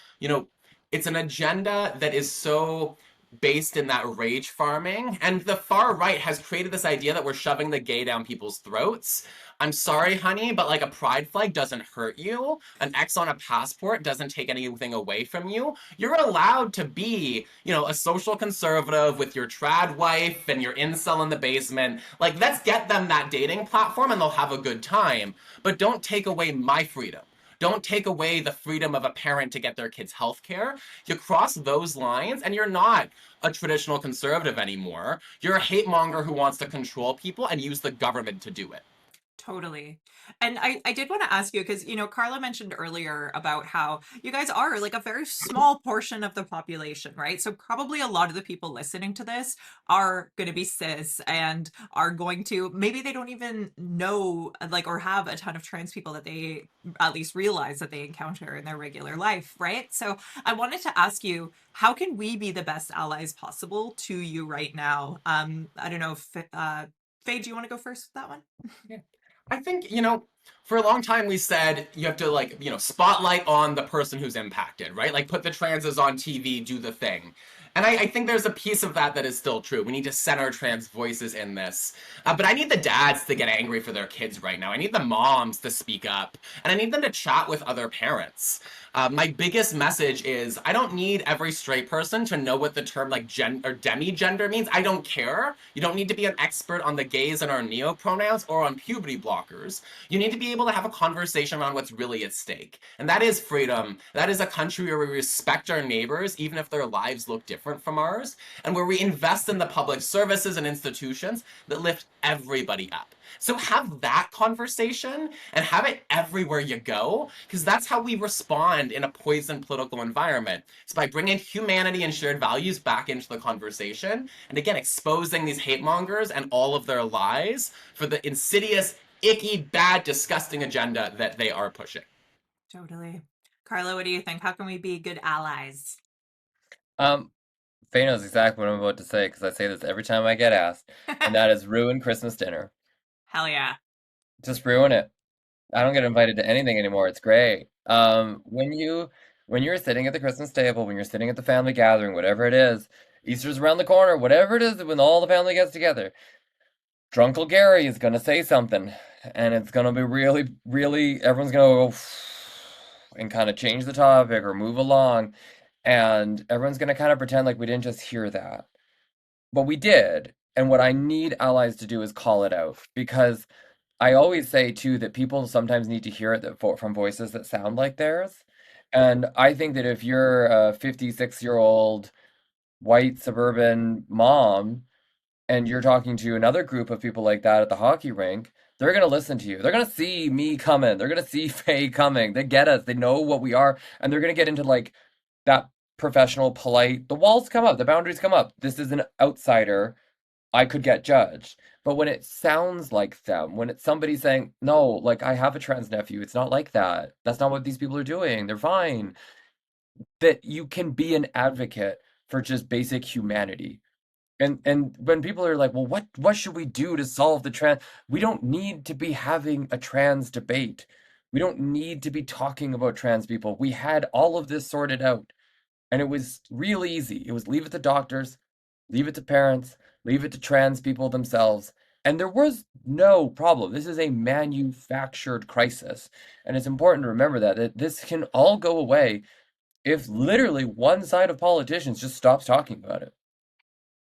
it's an agenda that is so based in that rage farming. And the far right has created this idea that we're shoving the gay down people's throats. I'm sorry, honey, but like a pride flag doesn't hurt you. An X on a passport doesn't take anything away from you. You're allowed to be, a social conservative with your trad wife and your incel in the basement. Like, let's get them that dating platform and they'll have a good time. But don't take away my freedom. Don't take away the freedom of a parent to get their kids health care. You cross those lines and you're not a traditional conservative anymore. You're a hate monger who wants to control people and use the government to do it. Totally. And I did want to ask you because, Karla mentioned earlier about how you guys are like a very small portion of the population, right? So probably a lot of the people listening to this are going to be cis and are going to, maybe they don't even know like or have a ton of trans people that they at least realize that they encounter in their regular life, right? So I wanted to ask you, how can we be the best allies possible to you right now? I don't know if, Faye, do you want to go first with that one? Yeah. I think, for a long time we said you have to like, spotlight on the person who's impacted, right? Like put the transes on TV, do the thing. And I think there's a piece of that is still true. We need to center trans voices in this. But I need the dads to get angry for their kids right now. I need the moms to speak up. And I need them to chat with other parents. My biggest message is I don't need every straight person to know what the term like or demi-gender means. I don't care. You don't need to be an expert on the gays and our neo-pronouns or on puberty blockers. You need to be able to have a conversation around what's really at stake. And that is freedom. That is a country where we respect our neighbors, even if their lives look different from ours, and where we invest in the public services and institutions that lift everybody up. So have that conversation and have it everywhere you go, because that's how we respond in a poisoned political environment. It's by bringing humanity and shared values back into the conversation, and again, exposing these hate mongers and all of their lies for the insidious, icky, bad, disgusting agenda that they are pushing. Totally. Karla, what do you think? How can we be good allies? Um, Faye knows exactly what I'm about to say because I say this every time I get asked, and that is ruin Christmas dinner. Hell yeah. Just ruin it. I don't get invited to anything anymore. It's great. When you're sitting at the Christmas table, when you're sitting at the family gathering, whatever it is, Easter's around the corner, whatever it is, when all the family gets together, Drunkle Gary is gonna say something, and it's gonna be really, really, everyone's gonna go and kind of change the topic or move along, and everyone's gonna kind of pretend like we didn't just hear that. But we did. And what I need allies to do is call it out because I always say too that people sometimes need to hear it from voices that sound like theirs. And I think that if you're a 56-year-old white suburban mom and you're talking to another group of people like that at the hockey rink, they're going to listen to you. They're going to see me coming. They're going to see Faye coming. They get us. They know what we are. And they're going to get into like that professional, polite, the walls come up, the boundaries come up. This is an outsider. I could get judged. But when it sounds like them, when it's somebody saying, no, like I have a trans nephew, it's not like that. That's not what these people are doing. They're fine. That you can be an advocate for just basic humanity. And when people are like, well, what should we do to solve the trans? We don't need to be having a trans debate. We don't need to be talking about trans people. We had all of this sorted out. And it was real easy. It was leave it to doctors, leave it to parents, leave it to trans people themselves. And there was no problem. This is a manufactured crisis. And it's important to remember that this can all go away if literally one side of politicians just stops talking about it.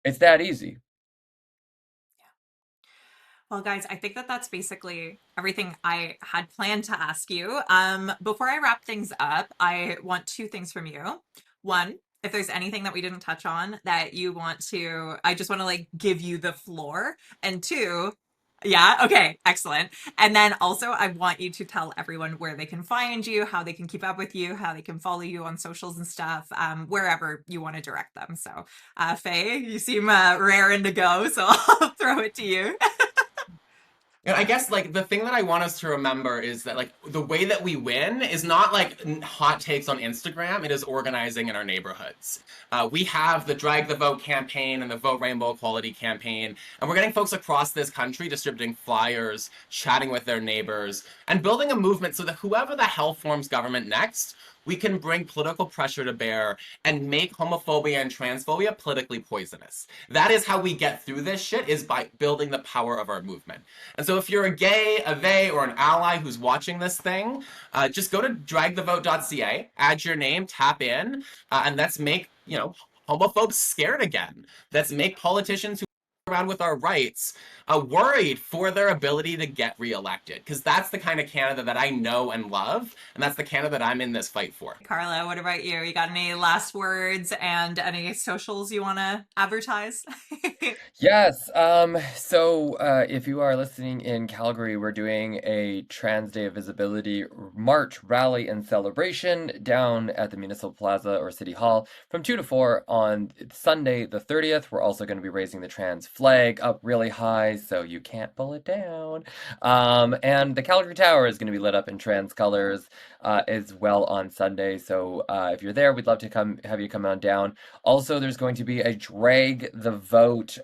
It's that easy. Well, guys, I think that that's basically everything I had planned to ask you. Before I wrap things up, I want two things from you. One, if there's anything that we didn't touch on that you want to, I just want to like give you the floor. And two, yeah, okay, excellent. And then also, I want you to tell everyone where they can find you, how they can keep up with you, how they can follow you on socials and stuff, wherever you want to direct them. So, Faye, you seem raring to go, so I'll throw it to you. And I guess like the thing that I want us to remember is that like the way that we win is not like hot takes on Instagram. It is organizing in our neighborhoods. We have the Drag the Vote campaign and the Vote Rainbow Equality campaign, and we're getting folks across this country distributing flyers, chatting with their neighbors, and building a movement so that whoever the hell forms government next, we can bring political pressure to bear and make homophobia and transphobia politically poisonous. That is how we get through this shit, is by building the power of our movement. And so if you're a gay, a they, or an ally who's watching this thing, just go to dragthevote.ca, add your name, tap in, and let's make, homophobes scared again. Let's make politicians who around with our rights worried for their ability to get reelected, because that's the kind of Canada that I know and love, and that's the Canada that I'm in this fight for. Karla, what about you? You got any last words and any socials you want to advertise? Yes. If you are listening in Calgary, we're doing a Trans Day of Visibility march, rally, and celebration down at the Municipal Plaza or City Hall from 2 to 4 on Sunday, the 30th. We're also going to be raising the trans flag up really high so you can't pull it down. And the Calgary Tower is going to be lit up in trans colors as well on Sunday. So if you're there, we'd love to have you come on down. Also, there's going to be a Drag the Vote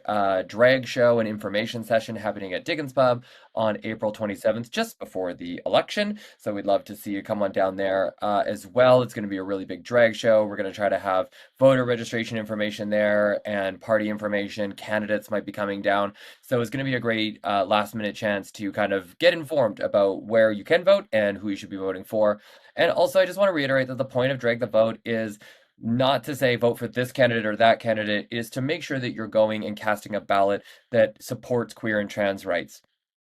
drag show and information session happening at Diggins Pub on April 27th, just before the election. So we'd love to see you come on down there as well. It's going to be a really big drag show. We're going to try to have voter registration information there and party information. Candidates might be coming down. So it's going to be a great last minute chance to kind of get informed about where you can vote and who you should be voting for. And also, I just want to reiterate that the point of Drag the Vote is not to say vote for this candidate or that candidate, is to make sure that you're going and casting a ballot that supports queer and trans rights.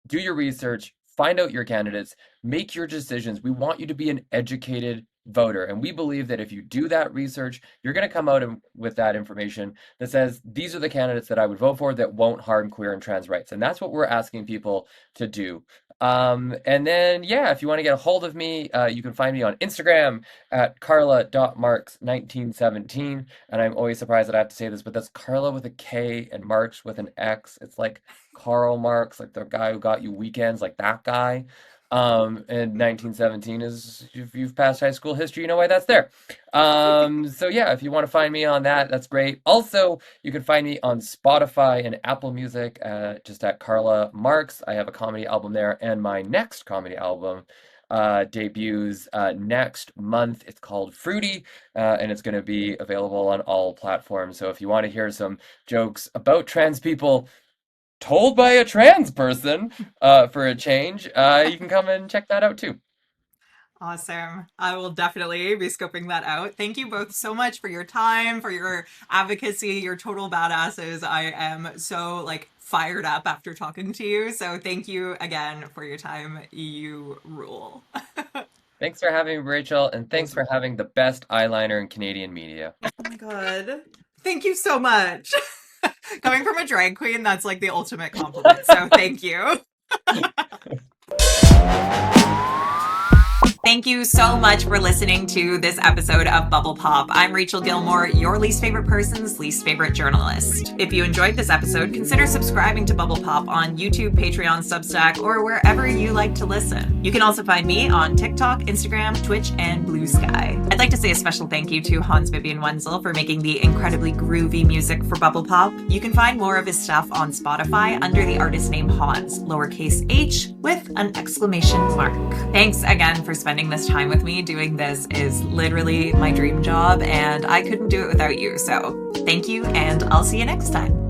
Do your research, find out your candidates, make your decisions. We want you to be an educated voter. And we believe that if you do that research, you're going to come out with that information that says, these are the candidates that I would vote for that won't harm queer and trans rights. And that's what we're asking people to do. And then, yeah, if you want to get a hold of me, you can find me on Instagram at karla.marx1917. And I'm always surprised that I have to say this, but that's Karla with a K and Marx with an X. It's like Karl Marx, like the guy who got you weekends, like that guy. And 1917 is, if you've passed high school history, you know why that's there. So yeah, if you want to find me on that, that's great. Also, you can find me on Spotify and Apple Music, just at Karla Marx. I have a comedy album there, and my next comedy album debuts next month. It's called Fruity, and it's going to be available on all platforms. So if you want to hear some jokes about trans people told by a trans person, for a change, you can come and check that out too. Awesome. I will definitely be scoping that out. Thank you both so much for your time, for your advocacy. You're total badasses. I am so like fired up after talking to you. So thank you again for your time. You rule. Thanks for having me, Rachel, and thanks for having the best eyeliner in Canadian media. Oh my God. Thank you so much. Coming from a drag queen, that's like the ultimate compliment. So thank you. Thank you so much for listening to this episode of Bubble Pop. I'm Rachel Gilmore, your least favorite person's least favorite journalist. If you enjoyed this episode, consider subscribing to Bubble Pop on YouTube, Patreon, Substack, or wherever you like to listen. You can also find me on TikTok, Instagram, Twitch, and Blue Sky. I'd like to say a special thank you to Hans Vivian Wenzel for making the incredibly groovy music for Bubble Pop. You can find more of his stuff on Spotify under the artist name Hans, lowercase h with an exclamation mark. Thanks again for spending this time with me. Doing this is literally my dream job, and I couldn't do it without you. So thank you, and I'll see you next time.